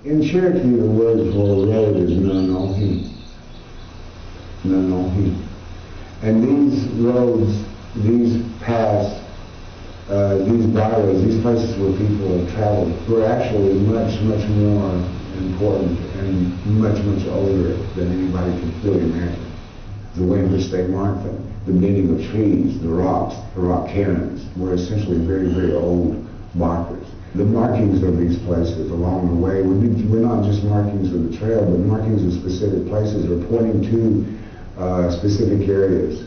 In Cherokee, the word for road is Nanohi. Nanohi. And these roads, these paths, these byways, these places where people have traveled, were actually much, much more important and much, much older than anybody could really imagine. The way in which they marked them, the bending of trees, the rocks, the rock cairns, were essentially very, very old markers. The markings of these places along the way were not just markings of the trail, but markings of specific places or pointing to specific areas.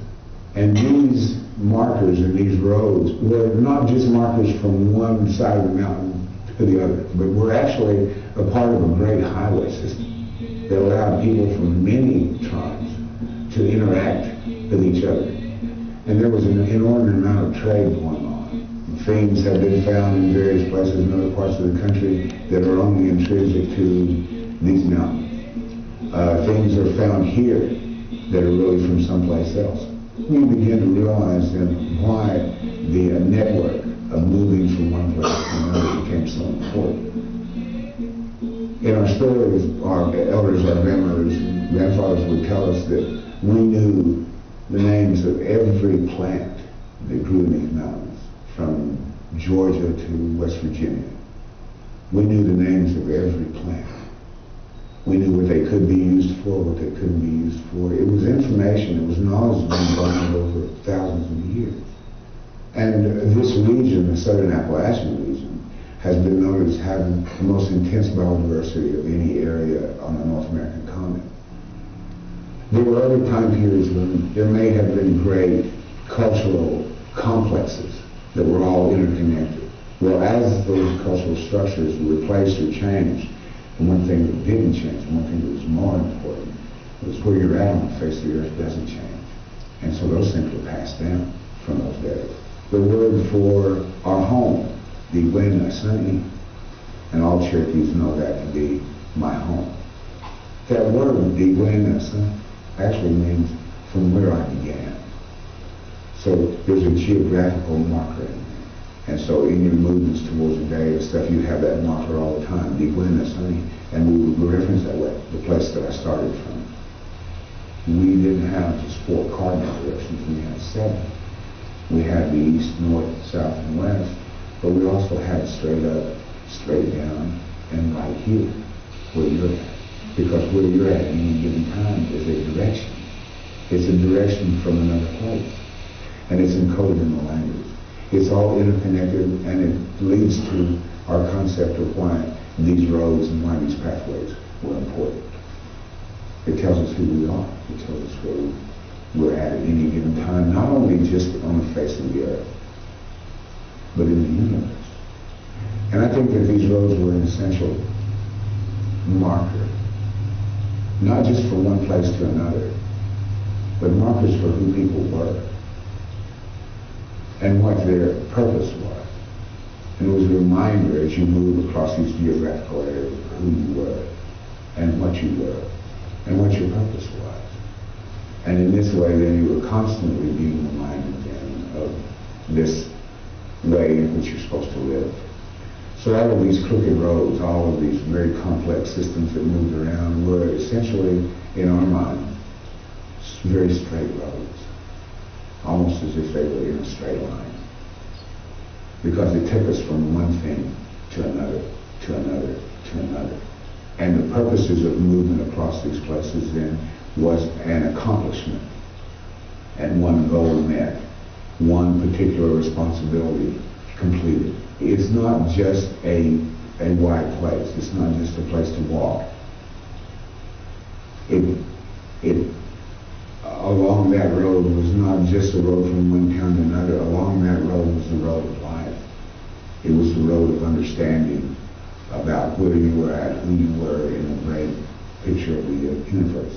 And these markers and these roads were not just markers from one side of the mountain to the other, but were actually a part of a great highway system that allowed people from many tribes to interact with each other. And there was an inordinate amount of trade going on. Things have been found in various places in other parts of the country that are only intrinsic to these mountains. Things are found here that are really from someplace else. We begin to realize then why the network of moving from one place to another became so important. In our stories, our elders, our grandfathers would tell us that we knew the names of every plant that grew in these mountains, from Georgia to West Virginia. We knew the names of every plant. We knew what they could be used for, what they couldn't be used for. It was information, it was knowledge that been garnered over thousands of years. And this region, the Southern Appalachian region, has been known as having the most intense biodiversity of any area on the North American continent. There were other time periods when there may have been great cultural complexes that were all interconnected. Well, as those cultural structures were replaced or changed, and one thing that didn't change, one thing that was more important, was where you're at on the face of the earth doesn't change. And so those things were passed down from those days. The word for our home, the Gwen-Asani, and all Cherokees know that to be my home. That word, the Gwen-Asani, actually means from where I began. So there's a geographical marker in there. And so in your movements towards the day and stuff, you have that marker all the time, the Gwen-Asani, and we would reference that way, the place that I started from. We didn't have just 4 cardinal directions, we had 7. We had the east, north, south, and west, but we also had straight up, straight down, and right here, where you're at. Because where you're at any given time is a direction. It's a direction from another place. And it's encoded in the language. It's all interconnected, and it leads to our concept of why these roads and why these pathways were important. It tells us who we are. It tells us where we're at any given time, not only just on the face of the earth, but in the universe. And I think that these roads were an essential marker, not just for one place to another, but markers for who people were and what their purpose was. And it was a reminder as you move across these geographical areas of who you were and what you were and what your purpose was. And in this way, then you were constantly being reminded then of this way in which you're supposed to live. So all of these crooked roads, all of these very complex systems that moved around were essentially, in our mind, very straight roads, almost as if they were in a straight line. Because it took us from one thing to another, to another, to another. And the purposes of movement across these places then was an accomplishment and one goal met, one particular responsibility completed. It's not just a wide place. It's not just a place to walk. Along that road was not just a road from one town to another. Along that road was the road of life. It was the road of understanding about where you were at, who you were in a great picture of the universe.